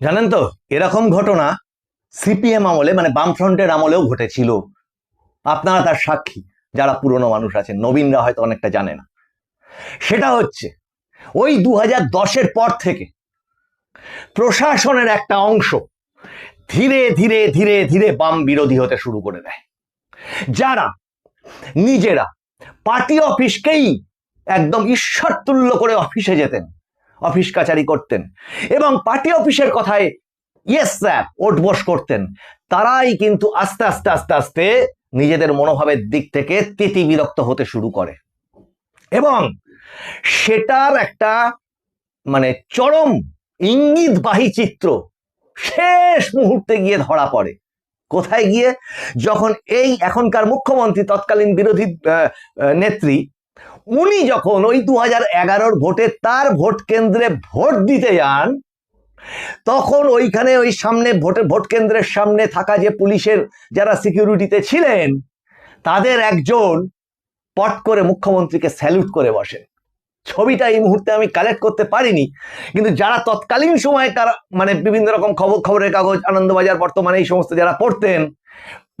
জানেন তো, এরকম ঘটনা সিপিএম আমলে মানে বামফ্রন্টের আমলেও ঘটেছিল। আপনারা তার সাক্ষী, যারা পুরনো মানুষ আছেন, নবীনরা হয়তো অনেকটা জানে না। সেটা হচ্ছে ওই 2010-এর পর থেকে প্রশাসনের একটা অংশ ধীরে ধীরে ধীরে ধীরে বাম বিরোধী হতে শুরু করে দেয়, যারা নিজেরা পার্টি অফিসকেই একদম ঈশ্বর তুল্য করে অফিসে যেতেন, অফিস কাচারি করতেন এবং পার্টি অফিসের কথায় ইয়েস স্যার ওঠবোস করতেন। তারাই কিন্তু আস্তে আস্তে আস্তে আস্তে নিজেদের মনোভাবের দিক থেকে তিতি বিরক্ত হতে শুরু করে এবং সেটার একটা মানে চরম ইঙ্গিতবাহী চিত্র শেষ মুহূর্তে গিয়ে ধরা পড়ে। কোথায় গিয়ে? যখন এই এখনকার মুখ্যমন্ত্রী, তৎকালীন বিরোধী নেত্রী, উনি যখন ওই 2011-র ভোটে তার ভোট কেন্দ্রে ভোট দিতে যান, তখন ওইখানে ওই সামনে ভোট কেন্দ্রের সামনে থাকা যে পুলিশের যারা সিকিউরিটিতে ছিলেন, তাদের একজন পট করে মুখ্যমন্ত্রীকে স্যালুট করে বসেন। ছবিটা এই মুহূর্তে আমি কালেক্ট করতে পারিনি, কিন্তু যারা তৎকালীন সময় তারা মানে বিভিন্ন রকম খবরের কাগজ, আনন্দবাজার, বর্তমানে এই সমস্ত যারা পড়তেন,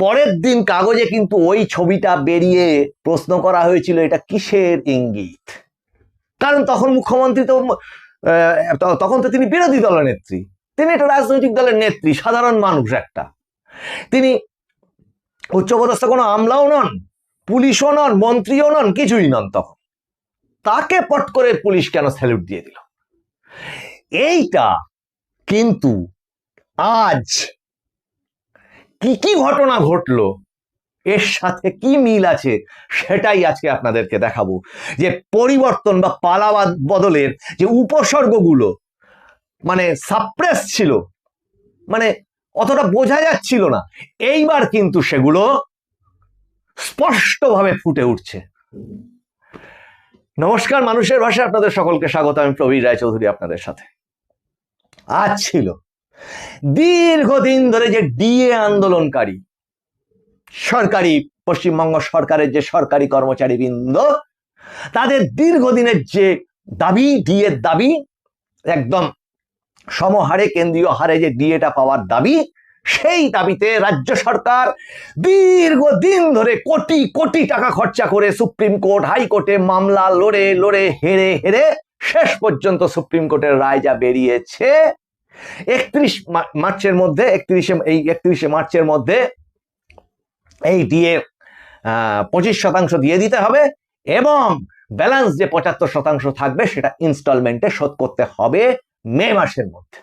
পরের দিন কাগজে কিন্তু ওই ছবিটা বেরিয়ে প্রশ্ন করা হয়েছিল এটা কিসের ইঙ্গিত। কারণ তখন মুখ্যমন্ত্রী তো তখন তো তিনি বিরোধী দলের নেত্রী, তিনি একটা রাজনৈতিক দলের নেত্রী, সাধারণ মানুষ একটা। তিনি উচ্চপদস্থ কোনো আমলাও নন, পুলিশও নন, মন্ত্রীও নন, কিছুই নন। তখন তাকে পট করে পুলিশ কেন স্যালুট দিয়ে দিল? এইটা কিন্তু আজ কি কি ঘটনা ঘটলো, এর সাথে কি মিল আছে, সেটাই আজকে আপনাদেরকে দেখাবো। যে পরিবর্তন বা পালা বদলের যে উপসর্গগুলো মানে সাপ্রেস ছিল, মানে অতটা বোঝা যাচ্ছিল না, এইবার কিন্তু সেগুলো স্পষ্টভাবে ফুটে উঠছে। নমস্কার, মানুষের ভাষায় আপনাদের সকলকে স্বাগত। আমি প্রবীর রায়চৌধুরী আপনাদের সাথে। আজ ছিল দীর্ঘদিন ধরে যে ডিএ আন্দোলনকারী সরকারি, পশ্চিমবঙ্গ সরকারের যে সরকারি কর্মচারী বৃন্দ, তাদের দীর্ঘদিনের যে দাবি, ডিএর দাবি, একদম সমহারে কেন্দ্রীয় হারে যে ডিএটা পাওয়ার দাবি, সেই দাবিতে রাজ্য সরকার দীর্ঘদিন ধরে কোটি কোটি টাকা খরচা করে সুপ্রিম কোর্ট, হাইকোর্টে মামলা লড়ে লড়ে হেরে হেরে শেষ পর্যন্ত সুপ্রিম কোর্টের রায় যা বেরিয়েছে 31 মার্চের মধ্যে, 31শে মার্চের মধ্যে এই ডিএ 25% দিয়ে দিতে হবে এবং ব্যালেন্স যে 75% থাকবে সেটা ইনস্টলমেন্টে শোধ করতে হবে মে মাসের মধ্যে।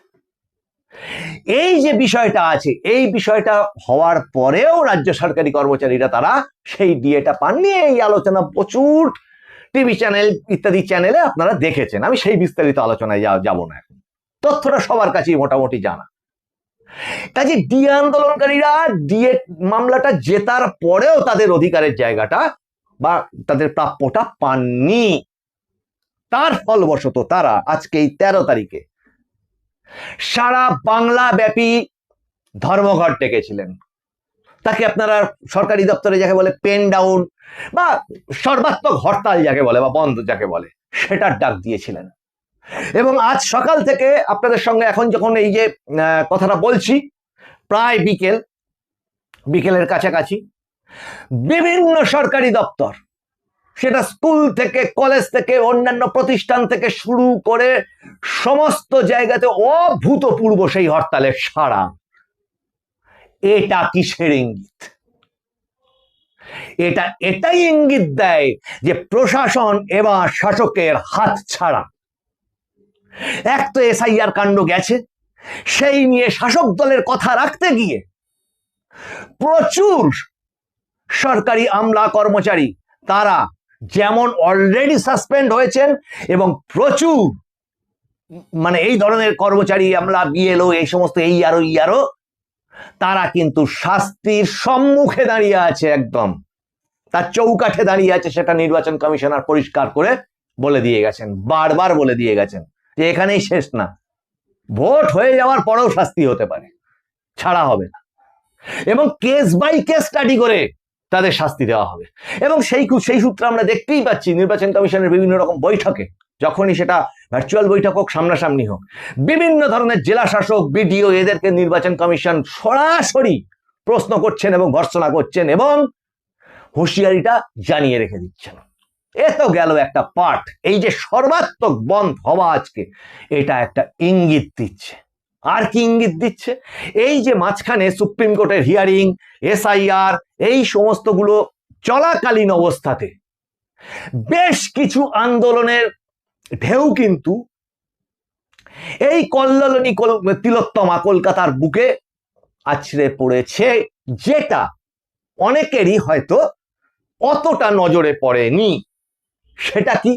এই যে বিষয়টা আছে, এই বিষয়টা হওয়ার পরেও রাজ্য সরকারি কর্মচারীরা তারা সেই ডিএটা পাননি। এই আলোচনা প্রচুর টিভি চ্যানেল ইত্যাদি চ্যানেলে আপনারা দেখেছেন, আমি সেই বিস্তারিত আলোচনায় যাব না। এখন তথ্যটা সবার কাছেই মোটামুটি জানা। কাজে ডিএ আন্দোলনকারীরা ডিএ মামলাটা জেতার পরেও তাদের অধিকারের জায়গাটা বা তাদের প্রাপ্যটা পাননি। তার ফলবশত তারা আজকে এই 13 তারিখে সারা বাংলা ব্যাপী ধর্মঘট ডেকেছিলেন। তাকে আপনারা সরকারি দপ্তরে যাকে বলে পেন ডাউন বা সর্বাত্মক হরতাল যাকে বলে বা বন্ধ যাকে বলে, সেটার ডাক দিয়েছিলেন। এবং আজ সকাল থেকে আপনাদের সঙ্গে এখন যখন এই যে কথাটা বলছি, প্রায় বিকেলের কাছাকাছি বিভিন্ন সরকারি দপ্তর, সেটা স্কুল থেকে, কলেজ থেকে, অন্যান্য প্রতিষ্ঠান থেকে শুরু করে সমস্ত জায়গাতে অভূতপূর্ব সেই হরতালের সাড়া। এটা কিসের ইঙ্গিত? এটাই ইঙ্গিত দেয় যে প্রশাসন এবার শাসকের হাত ছাড়া। এক তো এসআইআর কাণ্ড গেছে, সেই নিয়ে শাসক দলের কথা রাখতে গিয়ে প্রচুর সরকারি আমলা কর্মচারী তারা যেমন অলরেডি সাসপেন্ড হয়েছেন এবং প্রচুর মানে এই ধরনের কর্মচারী, আমলা, বিএলও, এই সমস্ত এই আরো তারা কিন্তু শাস্তির সম্মুখে দাঁড়িয়ে আছে, একদম তার চৌকাঠে দাঁড়িয়ে আছে। সেটা নির্বাচন কমিশনার পরিষ্কার করে বলে দিয়ে গেছেন, বারবার বলে দিয়ে গেছেন যে এখানেই শেষ না, ভোট হয়ে যাওয়ার পরেও শাস্তি হতে পারে, ছাড়া হবে না এবং কেস বাই কেস স্টাডি করে তাদের শাস্তি দেওয়া হবে। এবং সেই সূত্রে আমরা দেখতেই পাচ্ছি নির্বাচন কমিশনের বিভিন্ন রকম বৈঠকে, যখনই সেটা ভার্চুয়াল বৈঠক হোক, সামনাসামনি হোক, বিভিন্ন ধরনের জেলা শাসক, বিডিও এদেরকে নির্বাচন কমিশন সরাসরি প্রশ্ন করছেন এবং ভর্ৎসনা করছেন এবং হুঁশিয়ারিটা জানিয়ে রেখে দিচ্ছেন। এ তো গেল একটা পার্ট। এই যে সর্বাত্মক বন্ধ হওয়া আজকে, এটা একটা ইঙ্গিত দিচ্ছে। আর কি ইঙ্গিত দিচ্ছে? এই যে মাঝখানে সুপ্রিম কোর্টের হিয়ারিং, এসআইআর, এই সমস্তগুলো চলাকালীন অবস্থাতে বেশ কিছু আন্দোলনের ঢেউ কিন্তু এই কল্লোলিনী তিলোত্তমা কলকাতার বুকে আছড়ে পড়েছে, যেটা অনেকেরই হয়তো অতটা নজরে পড়েনি। সেটা কি?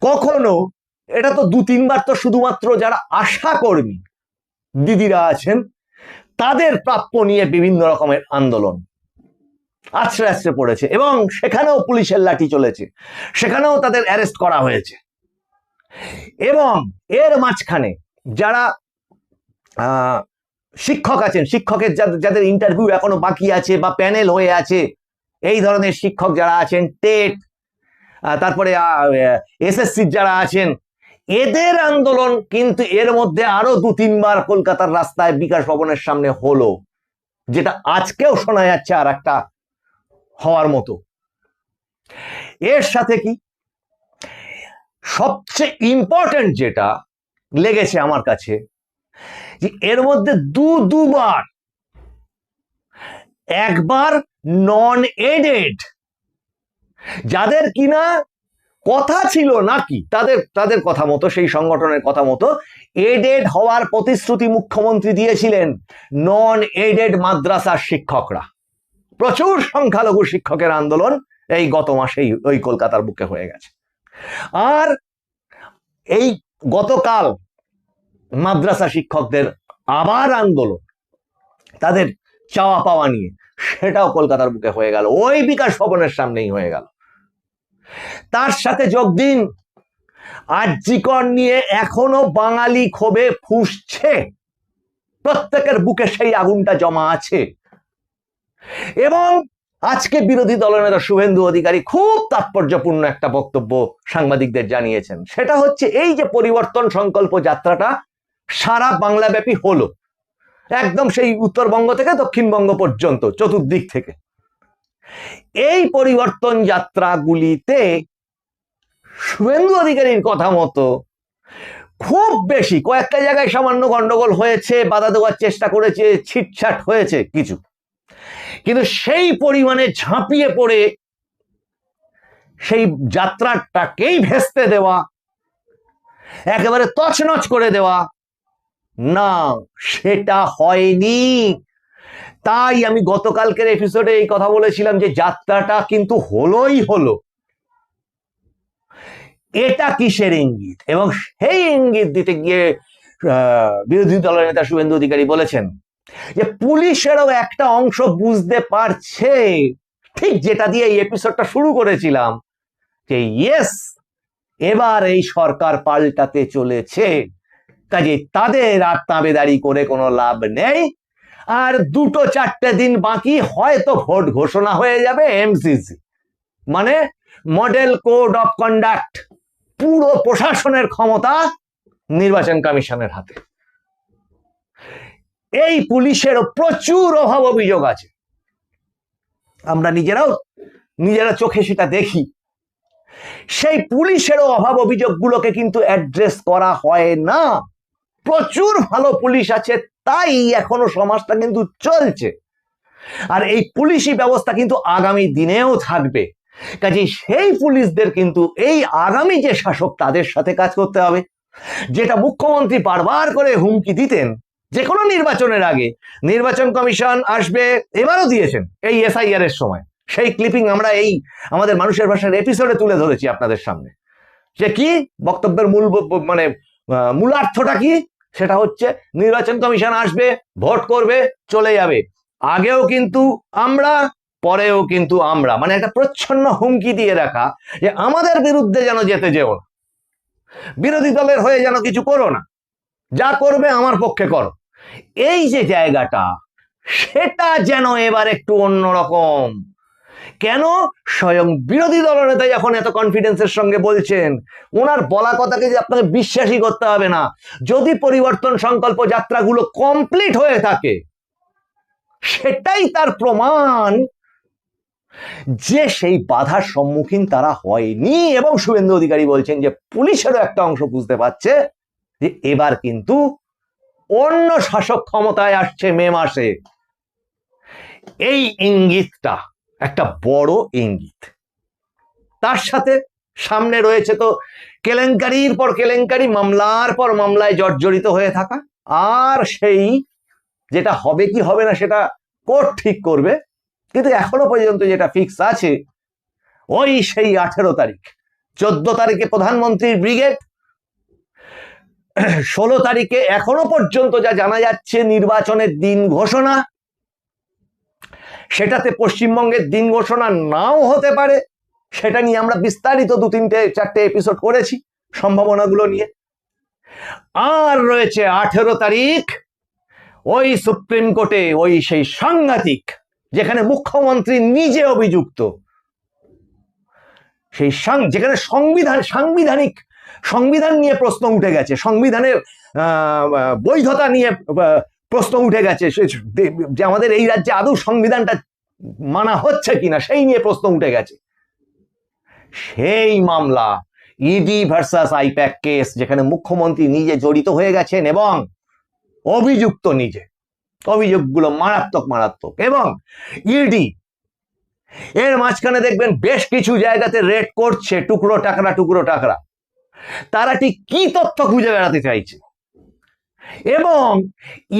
কখনো এটা তো 2-3 বার তো শুধুমাত্র যারা আশা কর্মী দিদিরা আছেন তাদের প্রাপ্য নিয়ে বিভিন্ন রকমের আন্দোলন আছড়ে আছড়ে পড়েছে এবং সেখানেও পুলিশের লাঠি চলেছে, সেখানেও তাদের অ্যারেস্ট করা হয়েছে। এবং এর মাঝখানে যারা শিক্ষক আছেন, শিক্ষকের যাদের ইন্টারভিউ এখনো বাকি আছে বা প্যানেল হয়ে আছে, এই ধরনের শিক্ষক যারা আছেন, টেট, তারপরে এসএসসি যারা আছেন, এদের আন্দোলন কিন্তু এর মধ্যে আরো 2-3 বার কলকাতার রাস্তায় বিকাশ ভবনের সামনে হলো, যেটা আজকেও শোনা যাচ্ছে আর একটা হওয়ার মতো। এর সাথে কি সবচেয়ে ইম্পর্টেন্ট যেটা লেগেছে আমার কাছে, যে এর মধ্যে দুবার, একবার নন এডেড যাদের কিনা কথা ছিল নাকি তাদের কথা মতো, সেই সংগঠনের কথা মতো এডেড হওয়ার প্রতিশ্রুতি মুখ্যমন্ত্রী দিয়েছিলেন, নন এডেড মাদ্রাসার শিক্ষকরা, প্রচুর সংখ্যালঘু শিক্ষকের আন্দোলন এই গত মাসেই ওই কলকাতার বুকে হয়ে গেছে। আর এই গতকাল মাদ্রাসা শিক্ষকদের আবার আন্দোলন, তাদের চাওয়া পাওয়া নিয়ে, সেটাও কলকাতার বুকে হয়ে গেল, ওই বিকাশ ভবনের সামনেই হয়ে গেল। তার সাথে যোগ দিন আরজিকর নিয়ে এখনো বাঙালি ক্ষোভে ফুঁসছে, প্রত্যেকের বুকে সেই আগুনটা জমা আছে। এবং আজকে বিরোধী দলনেতা শুভেন্দু অধিকারী খুব তাৎপর্যপূর্ণ একটা বক্তব্য সাংবাদিকদের জানিয়েছেন। সেটা হচ্ছে এই যে পরিবর্তন সংকল্প যাত্রাটা সারা বাংলাব্যাপী হলো, একদম সেই উত্তরবঙ্গ থেকে দক্ষিণবঙ্গ পর্যন্ত, চতুর্দিক থেকে। এই পরিবর্তন যাত্রাগুলিতে শুভেন্দু অধিকারীর কথা মতো খুব বেশি, কয়েকটা জায়গায় সামান্য গন্ডগোল হয়েছে, বাধা দেওয়ার চেষ্টা করেছে, ছিটছাট হয়েছে কিছু, কিন্তু সেই পরিমাণে ঝাঁপিয়ে পড়ে সেই যাত্রাটাকেই ভেস্তে দেওয়া, একেবারে তছনছ করে দেওয়া, না, সেটা হয়নি। তাই আমি গতকালকের এপিসোডে এই কথা বলেছিলাম যে যাত্রাটা কিন্তু হলোই হলো। এটা কিসের ইঙ্গিত? এবং সেই ইঙ্গিত দিতে গিয়ে বিরোধী দলের নেতা শুভেন্দু অধিকারী বলেছেন যে পুলিশেরও একটা অংশ বুঝতে পারছে, ঠিক যেটা দিয়ে এই এপিসোডটা শুরু করেছিলাম, যে ইয়েস, এবার এই সরকার পাল্টাতে চলেছে, কাজে তাদের আর তাবেদারি করে কোনো লাভ নেই। আর 2-4 দিন বাকি, হয়তো ভোট ঘোষণা হয়ে যাবে, এমসিসি মানে মডেল কোড অফ কন্ডাক্ট, পুরো প্রশাসনের ক্ষমতা নির্বাচন কমিশনের হাতে। এই পুলিশেরও প্রচুর অভাব অভিযোগ আছে, আমরা নিজেরা চোখে সেটা দেখি। সেই পুলিশেরও অভাব অভিযোগগুলোকে কিন্তু অ্যাড্রেস করা হয় না। প্রচুর ভালো পুলিশ আছে, তাই এখনো সমাজটা কিন্তু চলছে। আর এই পুলিশি ব্যবস্থা কিন্তু আগামী দিনেও থাকবে, কাজে সেই পুলিশদের কিন্তু এই আগামী যে শাসক তাদের সাথে কাজ করতে হবে। যেটা মুখ্যমন্ত্রী বারবার করে হুমকি দিতেন যে কোনো নির্বাচনের আগে নির্বাচন কমিশন আসবে, এবারও দিয়েছেন এই এসআইআর এর সময়, সেই ক্লিপিং আমরা এই আমাদের মানুষের ভাষার এপিসোডে তুলে ধরেছি আপনাদের সামনে। যে কি বক্তব্যের মূলার্থটা কি? সেটা হচ্ছে নির্বাচন কমিশন আসবে, ভোট করবে, চলে যাবে, আগেও কিন্তু আমরা, পরেও কিন্তু আমরা, মানে একটা প্রচ্ছন্ন হুমকি দিয়ে রাখা যে আমাদের বিরুদ্ধে যেন যেতে যেও না, বিরোধী দলের হয়ে যেন কিছু করো না, যা করবে আমার পক্ষে করো। এই যে জায়গাটা, সেটা যেন এবার একটু অন্যরকম, কেন? স্বয়ং বিরোধী দলনেতা যখন এত কনফিডেন্সের সঙ্গে বলছেন, ওনার বলা কথাকে যে আপনাকে বিশ্বাসই করতে হবে না, যদি পরিবর্তন সংকল্প যাত্রাগুলো কমপ্লিট হয়ে থাকে সেটাই তার প্রমাণ যে সেই বাধার সম্মুখীন তারা হয়নি। এবং শুভেন্দু অধিকারী বলছেন যে পুলিশেরও একটা অংশ বুঝতে পারছে যে এবার কিন্তু অন্য শাসক ক্ষমতায় আসছে মে মাসে। এই ইঙ্গিতটা একটা বড় ইঙ্গিত। তার সাথে সামনে রয়েছে তো কেলেঙ্কারির পর কেলেঙ্কারি, মামলার পর মামলায় জর্জরিত হয়ে থাকা, আর সেই যেটা হবে কি হবে না সেটা কোর্ট ঠিক করবে। কিন্তু এখনো পর্যন্ত যেটা ফিক্স আছে ওই সেই 18 তারিখ, 14 তারিখে প্রধানমন্ত্রীর ব্রিগেড, 16 তারিখে এখনো পর্যন্ত যা জানা যাচ্ছে নির্বাচনের দিন ঘোষণা, সেটাতে পশ্চিমবঙ্গের দিন ঘোষণা নাও হতে পারে। সেটা নিয়ে আমরা বিস্তারিত 2-3-4টে এপিসোড করেছি সম্ভাবনাগুলো নিয়ে। আর রয়েছে 18 তারিখ ওই সুপ্রিম কোর্টে ওই সেই সাংঘাতিক, যেখানে মুখ্যমন্ত্রী নিজে অভিযুক্ত, সেই যেখানে সংবিধান নিয়ে প্রশ্ন উঠে গেছে, সংবিধানের বৈধতা নিয়ে প্রশ্ন উঠে গেছে, যে আমাদের এই রাজ্যে আদৌ সংবিধানটা মানা হচ্ছে কিনা সেই নিয়ে প্রশ্ন উঠে গেছে। সেই মামলা ইডি ভার্সাস আইপ্যাক কেস, যেখানে মুখ্যমন্ত্রী নিজে জড়িত হয়ে গেছেন এবং অভিযুক্ত নিজে, অভিযোগগুলো মারাত্মক। এবং ইডি এর মাঝখানে দেখবেন বেশ কিছু জায়গাতে রেড করছে টুকরো টাকরা, তারা ঠিক কি তথ্য খুঁজে বেড়াতে চাইছে। এবং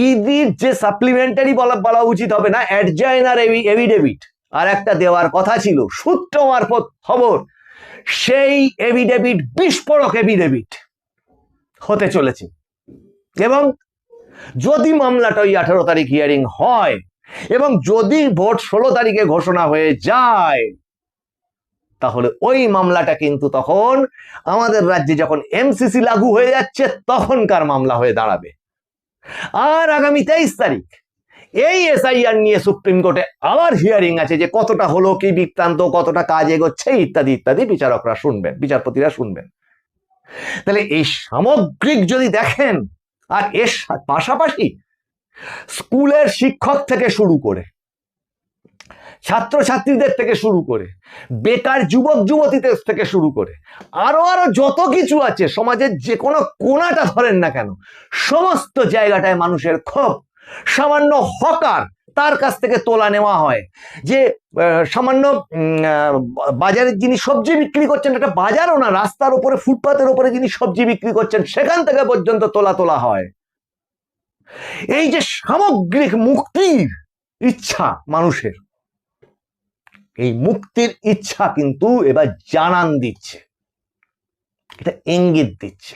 ইডির যে সাপ্লিমেন্টারি বলা উচিত হবে না, অ্যাডজয়েনার এভিডেভিট আর একটা দেওয়ার কথা ছিল, সূত্র মারফত খবর, সেই এভিডেভিট বিস্ফোরক এভিডেভিট হতে চলেছে। এবং যদি মামলাটা ওই 18 তারিখ হিয়ারিং হয় এবং যদি ভোট 16 তারিখে ঘোষণা হয়ে যায়, তাহলে ওই মামলাটা কিন্তু তখন আমাদের রাজ্যে যখন এমসিসি লাগু হয়ে যাচ্ছে তখনকার মামলা হয়ে দাঁড়াবে। আর আগামী 23 তারিখ এই এসআইআর নিয়ে সুপ্রিম কোর্টে আবার হিয়ারিং আছে, যে কতটা হলো কি বৃত্তান্ত, কতটা কাজ এগোচ্ছে ইত্যাদি ইত্যাদি বিচারকরা শুনবেন, বিচারপতিরা শুনবেন। তাহলে এই সামগ্রিক যদি দেখেন, আর এর পাশাপাশি স্কুলের শিক্ষক থেকে শুরু করে, ছাত্রছাত্রীদের থেকে শুরু করে, বেকার যুবক যুবতীদের থেকে শুরু করে আরো যত কিছু আছে সমাজের, যে কোনো কোণাটা ধরেন না কেন, সমস্ত জায়গাটায় মানুষের ক্ষোভ। সামান্য হকার, তার কাছ থেকে তোলা নেওয়া হয়, যে সামান্য বাজারের যিনি সবজি বিক্রি করছেন, একটা বাজারও না, রাস্তার উপরে ফুটপাতের উপরে যিনি সবজি বিক্রি করছেন সেখান থেকে পর্যন্ত তোলা হয়। এই যে সামগ্রিক মুক্তির ইচ্ছা মানুষের, এই মুক্তির ইচ্ছা কিন্তু এবার জানান দিচ্ছে, এটা ইঙ্গিত দিচ্ছে,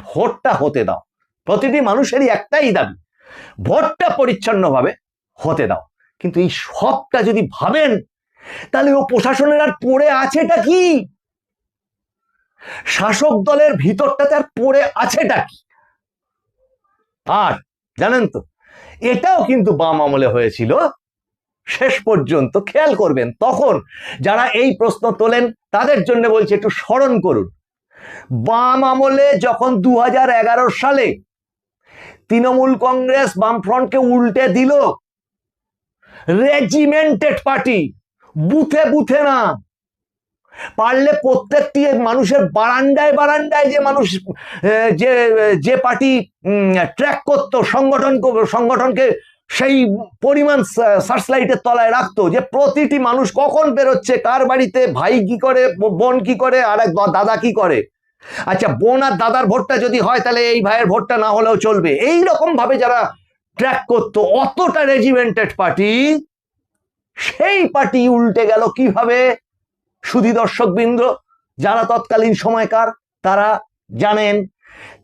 ভোটটা হতে দাও। প্রতিটি মানুষেরই একটাই দাবি, ভোটটা পরিচ্ছন্নভাবে হতে দাও। কিন্তু এই সবটা যদি ভাবেন, তাহলে ও প্রশাসনের আর পড়ে আছেটা কি? শাসক দলের ভিতরটাতে আর পড়ে আছেটা কি? আর জানেন তো, এটাও কিন্তু বাম আমলে হয়েছিল শেষ পর্যন্ত। খেয়াল করবেন, তখন যারা এই প্রশ্ন তোলেন তাদের জন্য বলছি, একটু স্মরণ করুন, বাম আমলে যখন 2011 সালে তৃণমূল কংগ্রেস বামফ্রন্টকে উল্টে দিল, রেজিমেন্টেড পার্টি, বুথে বুথে না, পারলে প্রত্যেকটি মানুষের বারান্দায় যে মানুষ, যে পার্টি ট্র্যাক করতো সংগঠনকে, সেই পরিমাণ সার্চলাইটের তলায় রাখতো, যে প্রতিটি মানুষ কখন বেরোচ্ছে, কার বাড়িতে ভাই কি করে, বোন কি করে, আর এক দাদা কি করে, আচ্ছা বোন আর দাদার ভোটটা যদি হয় তাহলে এই ভাইয়ের ভোটটা না হলেও চলবে, এই রকম ভাবে যারা ট্র্যাক করতো, অতটা রেজিমেন্টেড পার্টি, সেই পার্টি উল্টে গেল কিভাবে? সুধী দর্শকবৃন্দ যারা তৎকালীন সময়কার, তারা জানেন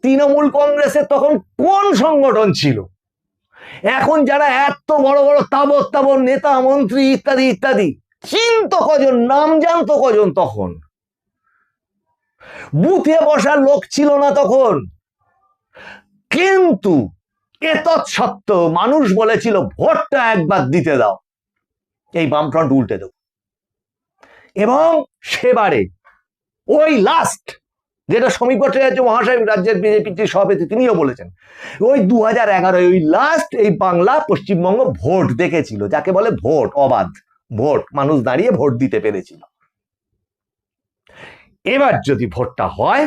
তৃণমূল কংগ্রেসের তখন কোন সংগঠন ছিল। এখন যারা এত বড় বড় তাবৎ নেতা মন্ত্রী ইত্যাদি ইত্যাদি, চিন্ত কজন, নাম জানতো কজন? তখন বুথে বসার লোক ছিল না তখন, কিন্তু এতৎসত্ত্বেও মানুষ বলেছিল ভোটটা একবার দিতে দাও, এই বামফ্রন্ট উল্টে দেব। এবং সেবারে ওই লাস্ট, যেটা শ্রমিক ভট্টাচার্য মহাশয় রাজ্যের বিজেপির সভাপতি তিনিও বলেছেন, ওই 2011 ওই লাস্ট এই বাংলা পশ্চিমবঙ্গ ভোট দেখেছিল, যাকে বলে ভোট, অবাধ ভোট, মানুষ দাঁড়িয়ে ভোট দিতে পেরেছিল। এবার যদি ভোটটা হয়,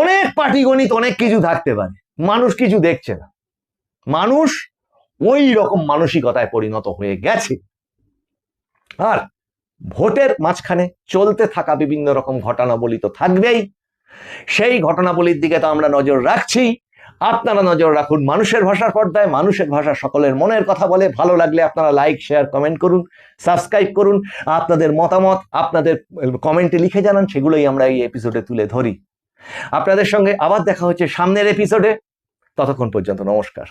অনেক পাটিগণিত অনেক কিছু থাকতে পারে, মানুষ কিছু দেখছে না, মানুষ ওই রকম মানসিকতায় পরিণত হয়ে গেছে। আর ভোটের মাঝখানে চলতে থাকা বিভিন্ন রকম ঘটনাবলী তো থাকবেই, সেই ঘটনাবলীর দিকে তো আমরা নজর রাখছি। আপনারা নজর রাখুন মানুষের ভাষার পর্দায়। মানুষের ভাষা সকলের মনের কথা বলে। ভালো লাগলে আপনারা লাইক, শেয়ার, কমেন্ট করুন, সাবস্ক্রাইব করুন, আপনাদের মতামত আপনাদের কমেন্টে লিখে জানান, সেগুলোই আমরা এই এপিসোডে তুলে ধরি। আপনাদের সঙ্গে আবার দেখা হচ্ছে সামনের এপিসোডে। ততক্ষণ পর্যন্ত নমস্কার।